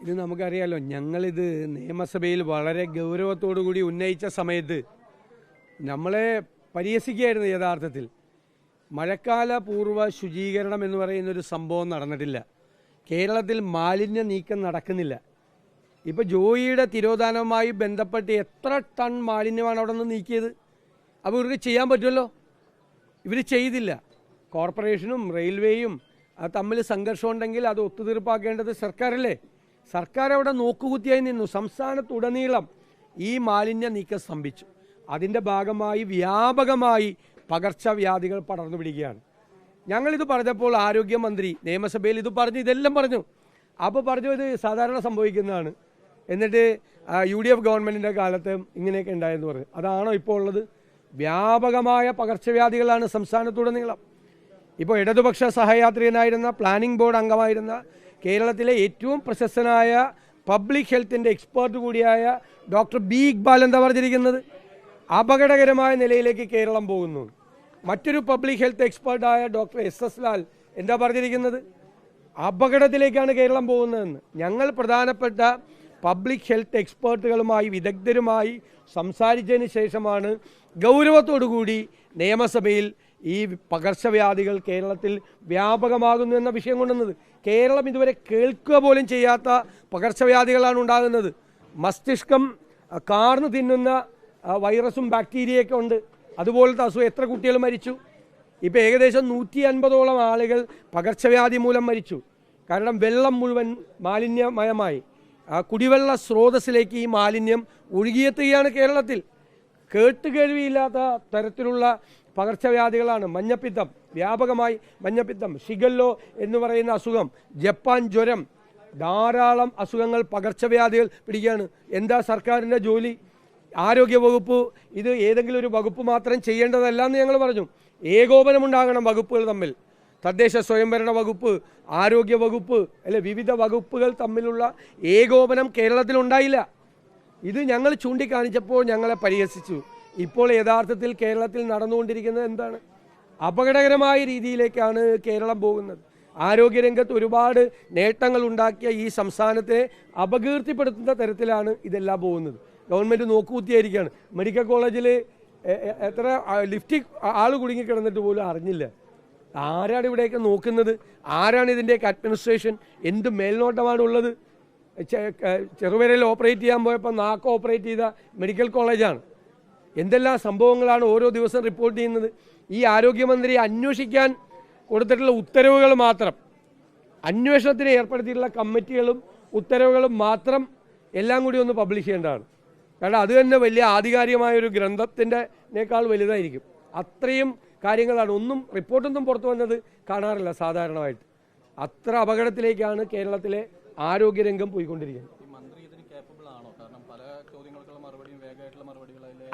ഇത് നമുക്കറിയാലോ. ഞങ്ങളിത് നിയമസഭയിൽ വളരെ ഗൗരവത്തോടു കൂടി ഉന്നയിച്ച സമയത്ത് നമ്മളെ പരിഹസിക്കുകയായിരുന്നു. യഥാർത്ഥത്തിൽ മഴക്കാല പൂർവ്വ ശുചീകരണം എന്ന് പറയുന്നൊരു സംഭവം നടന്നിട്ടില്ല. കേരളത്തിൽ മാലിന്യ നീക്കം നടക്കുന്നില്ല. ഇപ്പോൾ ജോയിയുടെ തിരോധാനവുമായി ബന്ധപ്പെട്ട് എത്ര ടൺ മാലിന്യമാണ് അവിടെ നിന്ന് നീക്കിയത്? അപ്പോൾ ഇവർക്ക് ചെയ്യാൻ പറ്റുമല്ലോ. ഇവർ ചെയ്തില്ല. കോർപ്പറേഷനും റെയിൽവേയും തമ്മിൽ സംഘർഷമുണ്ടെങ്കിൽ അത് ഒത്തുതീർപ്പാക്കേണ്ടത് സർക്കാരല്ലേ? സർക്കാർ അവിടെ നോക്കുകുത്തിയായി നിന്നു. സംസ്ഥാനത്തുടനീളം ഈ മാലിന്യ നീക്കം സ്തംഭിച്ചു. അതിൻ്റെ ഭാഗമായി വ്യാപകമായി പകർച്ചവ്യാധികൾ പടർന്നു പിടിക്കുകയാണ്. ഞങ്ങളിത് പറഞ്ഞപ്പോൾ ആരോഗ്യമന്ത്രി നിയമസഭയിൽ ഇത് പറഞ്ഞു, ഇതെല്ലാം പറഞ്ഞു. അപ്പോൾ പറഞ്ഞു ഇത് സാധാരണ സംഭവിക്കുന്നതാണ്. എന്നിട്ട് UDF ഗവൺമെൻറ്റിൻ്റെ കാലത്ത് ഇങ്ങനെയൊക്കെ ഉണ്ടായെന്ന് പറഞ്ഞു. അതാണോ ഇപ്പോൾ ഉള്ളത്? വ്യാപകമായ പകർച്ചവ്യാധികളാണ് സംസ്ഥാനത്തുടനീളം. ഇപ്പോൾ ഇടതുപക്ഷ സഹയാത്രികനായിരുന്ന പ്ലാനിംഗ് ബോർഡ് അംഗമായിരുന്ന കേരളത്തിലെ ഏറ്റവും പ്രശസ്തനായ പബ്ലിക് ഹെൽത്തിൻ്റെ എക്സ്പേർട്ട് കൂടിയായ ഡോക്ടർ B. ഇക്ബാൽ എന്താ പറഞ്ഞിരിക്കുന്നത്? അപകടകരമായ നിലയിലേക്ക് കേരളം പോകുന്നു. മറ്റൊരു പബ്ലിക് ഹെൽത്ത് എക്സ്പേർട്ടായ ഡോക്ടർ SS ലാൽ എന്താ പറഞ്ഞിരിക്കുന്നത്? അപകടത്തിലേക്കാണ് കേരളം പോകുന്നതെന്ന്. ഞങ്ങൾ പ്രധാനപ്പെട്ട പബ്ലിക് ഹെൽത്ത് എക്സ്പേർട്ടുകളുമായി വിദഗ്ധരുമായി സംസാരിച്ചതിന് ശേഷമാണ് ഗൗരവത്തോടുകൂടി നിയമസഭയിൽ ഈ പകർച്ചവ്യാധികൾ കേരളത്തിൽ വ്യാപകമാകുന്നു എന്ന വിഷയം കൊണ്ടുവന്നത്. കേരളം ഇതുവരെ കേൾക്കുക പോലും ചെയ്യാത്ത പകർച്ചവ്യാധികളാണ് ഉണ്ടാകുന്നത്. മസ്തിഷ്കം കാർന്ന് തിന്നുന്ന വൈറസും ബാക്ടീരിയയൊക്കെ ഉണ്ട്. അതുപോലത്തെ അസുഖം എത്ര കുട്ടികൾ മരിച്ചു? ഇപ്പോൾ ഏകദേശം 150ഓളം ആളുകൾ പകർച്ചവ്യാധി മൂലം മരിച്ചു. കാരണം വെള്ളം മുഴുവൻ മാലിന്യമയമായി കുടിവെള്ള സ്രോതസ്സിലേക്ക് ഈ മാലിന്യം ഒഴുകിയെത്തുകയാണ് കേരളത്തിൽ. കേട്ടുകേഴ്വിയില്ലാത്ത തരത്തിലുള്ള പകർച്ചവ്യാധികളാണ്. മഞ്ഞപ്പിത്തം, വ്യാപകമായി മഞ്ഞപ്പിത്തം, ഷിഗല്ലോ എന്ന് പറയുന്ന അസുഖം, ജപ്പാൻ ജ്വരം, ധാരാളം അസുഖങ്ങൾ, പകർച്ചവ്യാധികൾ പിടിക്കുകയാണ്. എന്താ സർക്കാരിൻ്റെ ജോലി? ആരോഗ്യവകുപ്പ് ഇത് ഏതെങ്കിലും ഒരു വകുപ്പ് മാത്രം ചെയ്യേണ്ടതല്ല എന്ന് ഞങ്ങൾ പറഞ്ഞു. ഏകോപനമുണ്ടാകണം വകുപ്പുകൾ തമ്മിൽ. തദ്ദേശ സ്വയംഭരണ വകുപ്പ്, ആരോഗ്യ വകുപ്പ്, അല്ലെ വിവിധ വകുപ്പുകൾ തമ്മിലുള്ള ഏകോപനം കേരളത്തിലുണ്ടായില്ല. ഇത് ഞങ്ങൾ ചൂണ്ടിക്കാണിച്ചപ്പോൾ ഞങ്ങളെ പരിഹസിച്ചു. ഇപ്പോൾ യഥാർത്ഥത്തിൽ കേരളത്തിൽ നടന്നുകൊണ്ടിരിക്കുന്നത് എന്താണ്? അപകടകരമായ രീതിയിലേക്കാണ് കേരളം പോകുന്നത്. ആരോഗ്യരംഗത്ത് ഒരുപാട് നേട്ടങ്ങൾ ഉണ്ടാക്കിയ ഈ സംസ്ഥാനത്തെ അപകീർത്തിപ്പെടുത്തുന്ന തരത്തിലാണ് ഇതെല്ലാം പോകുന്നത്. ഗവൺമെൻറ് നോക്കുകുത്തിയായിരിക്കുകയാണ്. മെഡിക്കൽ കോളേജിൽ എത്ര ലിഫ്റ്റിൽ ആൾ കുടുങ്ങിക്കിടന്നിട്ട് പോലും അറിഞ്ഞില്ല. ആരാണ് ഇവിടെയൊക്കെ നോക്കുന്നത്? ആരാണ് ഇതിൻ്റെയൊക്കെ അഡ്മിനിസ്ട്രേഷൻ? എന്ത് മേൽനോട്ടമാണ് ഉള്ളത്? ചെറുവിരൽ ഓപ്പറേറ്റ് ചെയ്യാൻ പോയപ്പോൾ നാക്ക് ഓപ്പറേറ്റ് ചെയ്ത മെഡിക്കൽ കോളേജാണ്. എന്തെല്ലാം സംഭവങ്ങളാണ് ഓരോ ദിവസം റിപ്പോർട്ട് ചെയ്യുന്നത്? ഈ ആരോഗ്യമന്ത്രി അന്വേഷിക്കാൻ കൊടുത്തിട്ടുള്ള ഉത്തരവുകൾ മാത്രം, അന്വേഷണത്തിന് ഏർപ്പെടുത്തിയിട്ടുള്ള കമ്മിറ്റികളും ഉത്തരവുകളും മാത്രം എല്ലാം കൂടി ഒന്ന് പബ്ലിഷ് ചെയ്യേണ്ടതാണ്. കാരണം അത് തന്നെ വലിയ ആധികാരികമായൊരു ഗ്രന്ഥത്തിൻ്റെക്കാൾ വലുതായിരിക്കും. അത്രയും കാര്യങ്ങളാണ്. ഒന്നും റിപ്പോർട്ടൊന്നും പുറത്തു വന്നത് കാണാറില്ല സാധാരണമായിട്ട്. അത്ര അപകടത്തിലേക്കാണ് കേരളത്തിലെ ആരോഗ്യരംഗം പോയിക്കൊണ്ടിരിക്കുന്നത്.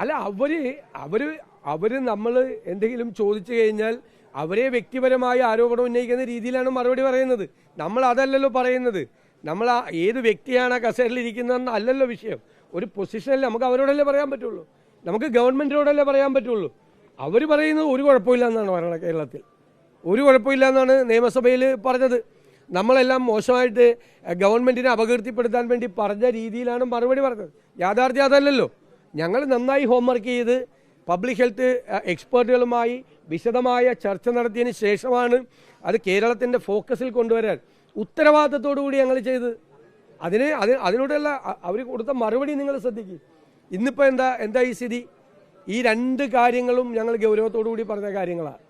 അല്ല, അവര് നമ്മൾ എന്തെങ്കിലും ചോദിച്ചു കഴിഞ്ഞാൽ അവരെ വ്യക്തിപരമായ ആരോപണം ഉന്നയിക്കുന്ന രീതിയിലാണ് മറുപടി പറയുന്നത്. നമ്മൾ അതല്ലല്ലോ പറയുന്നത്. നമ്മൾ ഏത് വ്യക്തിയാണ് ആ കസേരയിൽ ഇരിക്കുന്നതെന്ന് അല്ലല്ലോ വിഷയം. ഒരു പൊസിഷനിൽ നമുക്ക് അവരോടല്ലേ പറയാൻ പറ്റുള്ളൂ, നമുക്ക് ഗവൺമെൻറ്റിനോടല്ലേ പറയാൻ പറ്റുള്ളൂ. അവർ പറയുന്നത് ഒരു കുഴപ്പമില്ല എന്നാണ് പറയുന്നത്. കേരളത്തിൽ ഒരു കുഴപ്പമില്ല എന്നാണ് നിയമസഭയിൽ പറഞ്ഞത്. നമ്മളെല്ലാം മോശമായിട്ട് ഗവൺമെൻറ്റിനെ അപകീർത്തിപ്പെടുത്താൻ വേണ്ടി പറഞ്ഞ രീതിയിലാണ് മറുപടി പറഞ്ഞത്. യാഥാർത്ഥ്യം അതല്ലല്ലോ. ഞങ്ങൾ നന്നായി ഹോംവർക്ക് ചെയ്ത് പബ്ലിക് ഹെൽത്ത് എക്സ്പേർട്ടുകളുമായി വിശദമായ ചർച്ച നടത്തിയതിന് ശേഷമാണ് അത് കേരളത്തിൻ്റെ ഫോക്കസിൽ കൊണ്ടുവരാൻ ഉത്തരവാദിത്തത്തോടു കൂടി ഞങ്ങൾ ചെയ്ത്. അതിനോടുള്ള അവർ കൊടുത്ത മറുപടി നിങ്ങൾ ശ്രദ്ധിക്കുക. ഇന്നിപ്പോൾ എന്താ ഈ സ്ഥിതി? ഈ രണ്ട് കാര്യങ്ങളും ഞങ്ങൾ ഗൗരവത്തോടു കൂടി പറഞ്ഞ കാര്യങ്ങളാണ്.